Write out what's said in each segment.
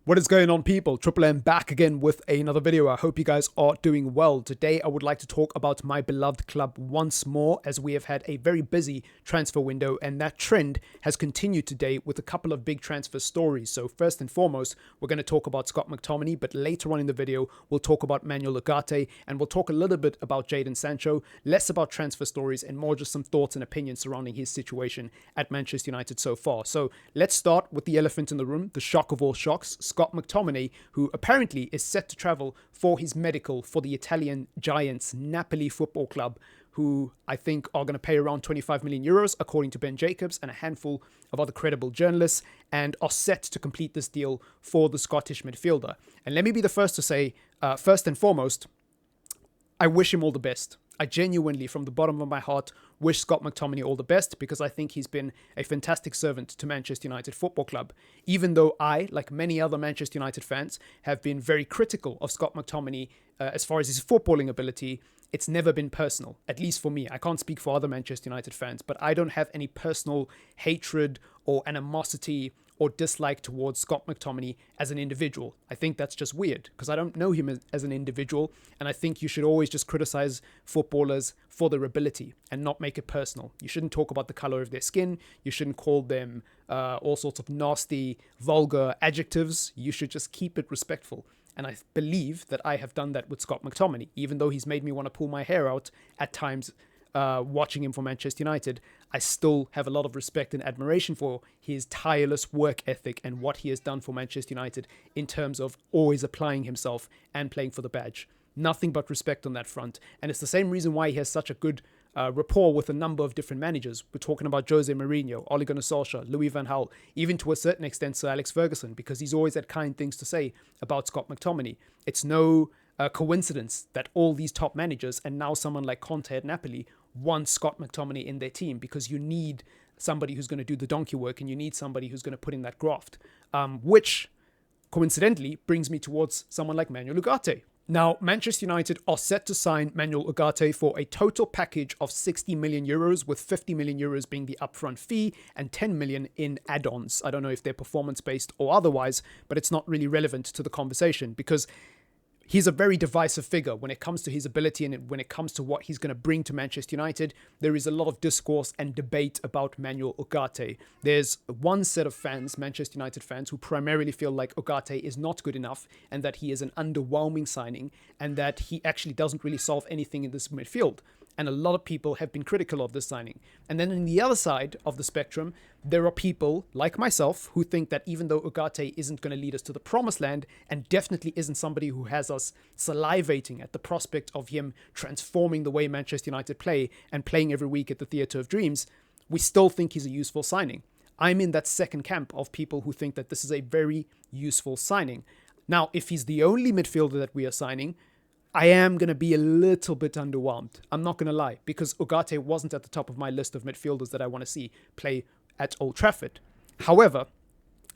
What is going on, people? Triple M back again with another video. I hope you guys are doing well. Today I would like to talk about my beloved club once more, as we have had a very busy transfer window, and that trend has continued today with a couple of big transfer stories. So first and foremost, we're going to talk about Scott McTominay, but later on in the video we'll talk about Ugarte, and we'll talk a little bit about Jadon Sancho, less about transfer stories and more just some thoughts and opinions surrounding his situation at Manchester United so far. So let's start with the elephant in the room, the shock of all shocks, Scott McTominay, who apparently is set to travel for his medical for the Italian giants Napoli Football Club, who I think are going to pay around 25 million euros, according to Ben Jacobs and a handful of other credible journalists, and are set to complete this deal for the Scottish midfielder. And let me be the first to say, first and foremost, I wish him all the best. I genuinely, from the bottom of my heart, wish Scott McTominay all the best, because I think he's been a fantastic servant to Manchester United Football Club. Even though I, like many other Manchester United fans, have been very critical of Scott McTominay as far as his footballing ability, it's never been personal, at least for me. I can't speak for other Manchester United fans, but I don't have any personal hatred or animosity or dislike towards Scott McTominay as an individual. I think that's just weird, because I don't know him as an individual, and I think you should always just criticize footballers for their ability and not make it personal. You shouldn't talk about the color of their skin. You shouldn't call them all sorts of nasty, vulgar adjectives. You should just keep it respectful. And I believe that I have done that with Scott McTominay, even though he's made me want to pull my hair out at times watching him for Manchester United. I still have a lot of respect and admiration for his tireless work ethic and what he has done for Manchester United in terms of always applying himself and playing for the badge. Nothing but respect on that front. And it's the same reason why he has such a good rapport with a number of different managers. We're talking about Jose Mourinho, Ole Gunnar Solskjaer, Louis van Gaal, even to a certain extent Sir Alex Ferguson, because he's always had kind things to say about Scott McTominay. It's no coincidence that all these top managers, and now someone like Conte at Napoli, want Scott McTominay in their team, because you need somebody who's going to do the donkey work, and you need somebody who's going to put in that graft, which coincidentally brings me towards someone like Ugarte. Now, Manchester United are set to sign Ugarte for a total package of 60 million euros, with 50 million euros being the upfront fee and 10 million in add-ons. I don't know if they're performance-based or otherwise, but it's not really relevant to the conversation, because he's a very divisive figure when it comes to his ability and when it comes to what he's going to bring to Manchester United. There is a lot of discourse and debate about Ugarte. There's one set of fans, Manchester United fans, who primarily feel like Ugarte is not good enough and that he is an underwhelming signing and that he actually doesn't really solve anything in this midfield. And a lot of people have been critical of this signing. And then on the other side of the spectrum, there are people like myself who think that even though Ugarte isn't going to lead us to the promised land, and definitely isn't somebody who has us salivating at the prospect of him transforming the way Manchester United play and playing every week at the Theatre of Dreams, we still think he's a useful signing. I'm in that second camp of people who think that this is a very useful signing. Now, if he's the only midfielder that we are signing, I am going to be a little bit underwhelmed. I'm not going to lie, because Ugarte wasn't at the top of my list of midfielders that I want to see play at Old Trafford. However,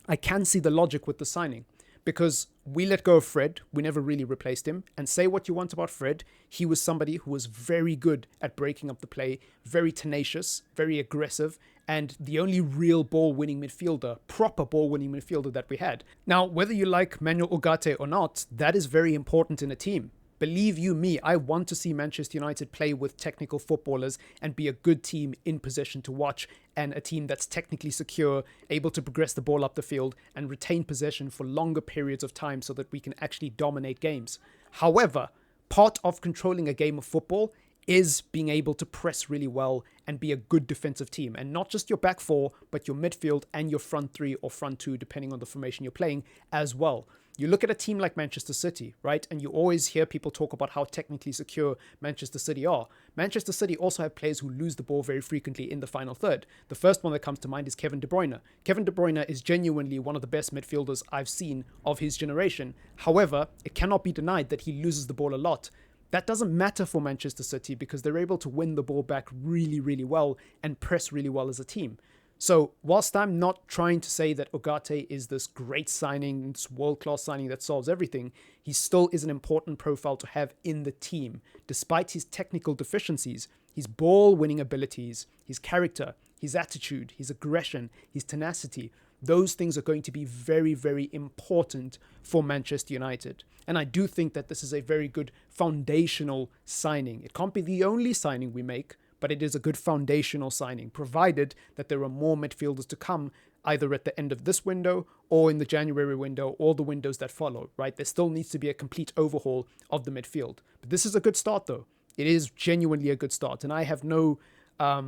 I can see the logic with the signing, because we let go of Fred. We never really replaced him. And say what you want about Fred, he was somebody who was very good at breaking up the play, very tenacious, very aggressive, and the only real ball-winning midfielder, proper ball-winning midfielder that we had. Now, whether you like Ugarte or not, that is very important in a team. Believe you me, I want to see Manchester United play with technical footballers and be a good team in possession to watch, and a team that's technically secure, able to progress the ball up the field and retain possession for longer periods of time so that we can actually dominate games. However, part of controlling a game of football is being able to press really well and be a good defensive team. And not just your back four, but your midfield and your front three or front two, depending on the formation you're playing as well. You look at a team like Manchester City, right? And you always hear people talk about how technically secure Manchester City are. Manchester City also have players who lose the ball very frequently in the final third. The first one that comes to mind is Kevin De Bruyne. Kevin De Bruyne is genuinely one of the best midfielders I've seen of his generation. However, it cannot be denied that he loses the ball a lot. That doesn't matter for Manchester City, because they're able to win the ball back really, really well and press really well as a team. So whilst I'm not trying to say that Ugarte is this great signing, this world-class signing that solves everything, he still is an important profile to have in the team. Despite his technical deficiencies, his ball-winning abilities, his character, his attitude, his aggression, his tenacity, Those things are going to be very, very important for Manchester United. And I do think that this is a very good foundational signing. It can't be the only signing we make, but it is a good foundational signing, provided that there are more midfielders to come, either at the end of this window or in the January window or the windows that follow, right? There still needs to be a complete overhaul of the midfield. But this is a good start, though. It is genuinely a good start. And I have no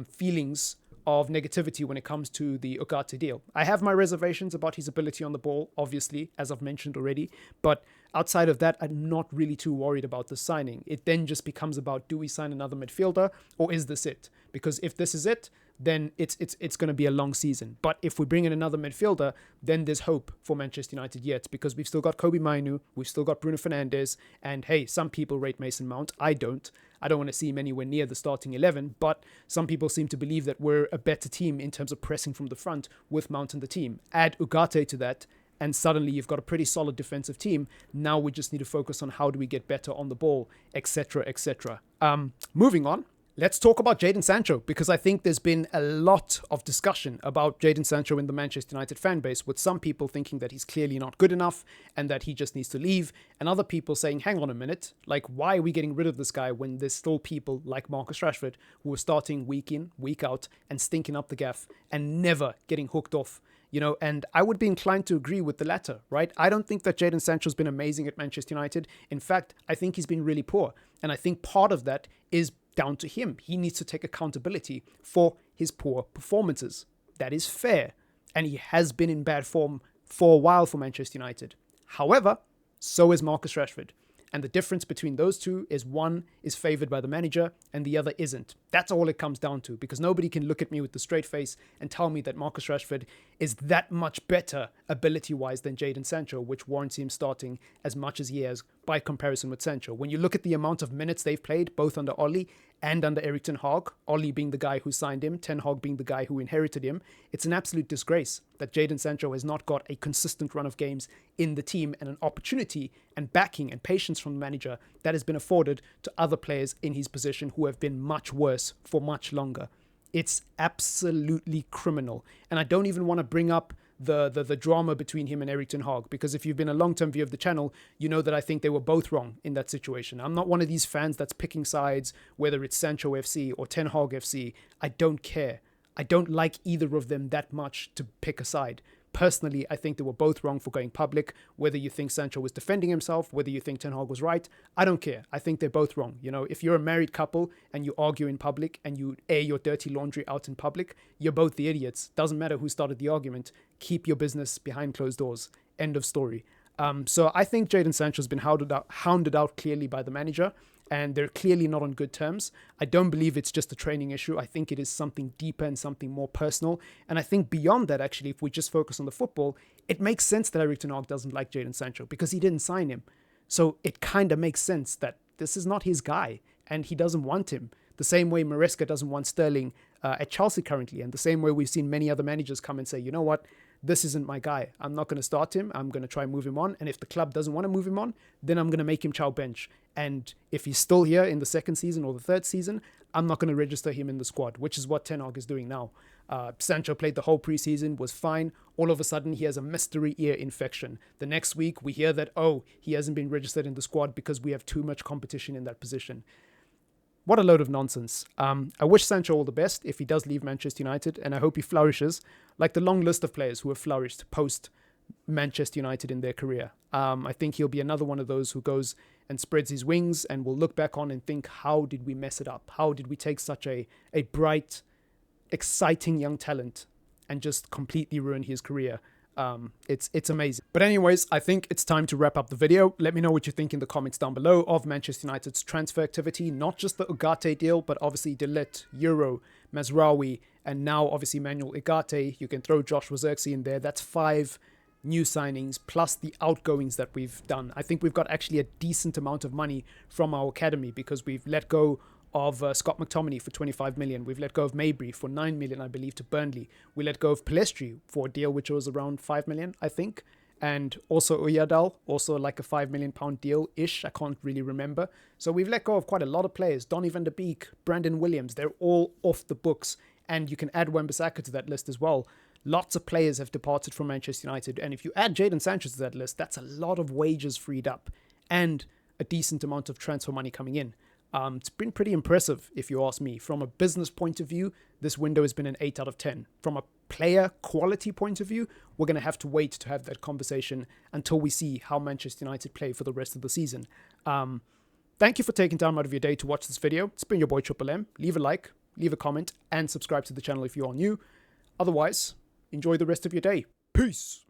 feelings of negativity when it comes to the Ugarte deal. I have my reservations about his ability on the ball, obviously, as I've mentioned already. But outside of that, I'm not really too worried about the signing. It then just becomes about, do we sign another midfielder or is this it? Because if this is it, then it's going to be a long season. But if we bring in another midfielder, then there's hope for Manchester United yet, because we've still got Kobe Mainoo, we've still got Bruno Fernandes, and hey, some people rate Mason Mount. I don't. I don't want to see him anywhere near the starting 11, but some people seem to believe that we're a better team in terms of pressing from the front with Mount in the team. Add Ugarte to that, and suddenly you've got a pretty solid defensive team. Now we just need to focus on how do we get better on the ball, etc., etc. Moving on. Let's talk about Jadon Sancho, because I think there's been a lot of discussion about Jadon Sancho in the Manchester United fan base, with some people thinking that he's clearly not good enough and that he just needs to leave, and other people saying, hang on a minute, like, why are we getting rid of this guy when there's still people like Marcus Rashford who are starting week in, week out and stinking up the gaff and never getting hooked off? You know, and I would be inclined to agree with the latter, right? I don't think that Jadon Sancho's been amazing at Manchester United. In fact, I think he's been really poor. And I think part of that is down to him. He needs to take accountability for his poor performances. That is fair. And he has been in bad form for a while for Manchester United. However, so is Marcus Rashford. And the difference between those two is one is favored by the manager and the other isn't. That's all it comes down to, because nobody can look at me with the straight face and tell me that Marcus Rashford is that much better ability-wise than Jadon Sancho, which warrants him starting as much as he has by comparison with Sancho. When you look at the amount of minutes they've played, both under Ollie and under Erik ten Hag, Ollie being the guy who signed him, Ten Hag being the guy who inherited him, it's an absolute disgrace that Jadon Sancho has not got a consistent run of games in the team and an opportunity and backing and patience from the manager that has been afforded to other players in his position who have been much worse for much longer. It's absolutely criminal. And I don't even want to bring up the drama between him and Erik ten Hag, because if you've been a long-term viewer of the channel, you know that I think they were both wrong in that situation. I'm not one of these fans that's picking sides, whether it's Sancho FC or Ten Hag FC. I don't care. I don't like either of them that much to pick a side. Personally, I think they were both wrong for going public. Whether you think Sancho was defending himself, whether you think Ten Hag was right, I don't care. I think they're both wrong. You know, if you're a married couple and you argue in public and you air your dirty laundry out in public, you're both the idiots. Doesn't matter who started the argument. Keep your business behind closed doors. End of story. So I think Jadon Sancho's been hounded out clearly by the manager, and they're clearly not on good terms. I don't believe it's just a training issue. I think it is something deeper and something more personal. And I think beyond that, actually, if we just focus on the football, it makes sense that Erik ten Hag doesn't like Jadon Sancho because he didn't sign him. So it kind of makes sense that this is not his guy and he doesn't want him. The same way Maresca doesn't want Sterling at Chelsea currently, and the same way we've seen many other managers come and say, you know what, this isn't my guy. I'm not going to start him. I'm going to try and move him on. And if the club doesn't want to move him on, then I'm going to make him chow bench. And if he's still here in the second season or the third season, I'm not going to register him in the squad, which is what Ten Hag is doing now. Sancho played the whole preseason, was fine. All of a sudden, he has a mystery ear infection. The next week, we hear that, oh, he hasn't been registered in the squad because we have too much competition in that position. What a load of nonsense. I wish Sancho all the best if he does leave Manchester United, and I hope he flourishes like the long list of players who have flourished post Manchester United in their career. I think he'll be another one of those who goes and spreads his wings and will look back on and think, how did we mess it up? How did we take such a bright, exciting young talent and just completely ruin his career? It's amazing. But anyways, I think it's time to wrap up the video. Let me know what you think in the comments down below of Manchester United's transfer activity, not just the Ugarte deal, but obviously De Ligt, Euro, Mazraoui, and now obviously Manuel Ugarte. You can throw Joshua Zirkzee in there. That's 5 new signings plus the outgoings that we've done. I think we've got actually a decent amount of money from our academy because we've let go of Scott McTominay for 25 million. We've let go of Mabry for 9 million, I believe, to Burnley. We let go of Pellistri for a deal which was around 5 million, I think. And also Oyadal, also like a £5 million deal-ish. I can't really remember. So we've let go of quite a lot of players. Donny van der Beek, Brandon Williams, they're all off the books. And you can add Wan-Bissaka to that list as well. Lots of players have departed from Manchester United, and if you add Jadon Sancho to that list, that's a lot of wages freed up and a decent amount of transfer money coming in. It's been pretty impressive, if you ask me. From a business point of view, this window has been an 8 out of 10. From a player quality point of view, we're going to have to wait to have that conversation until we see how Manchester United play for the rest of the season. Thank you for taking time out of your day to watch this video. It's been your boy Triple M. Leave a like, leave a comment, and subscribe to the channel if you are new. Otherwise, enjoy the rest of your day. Peace!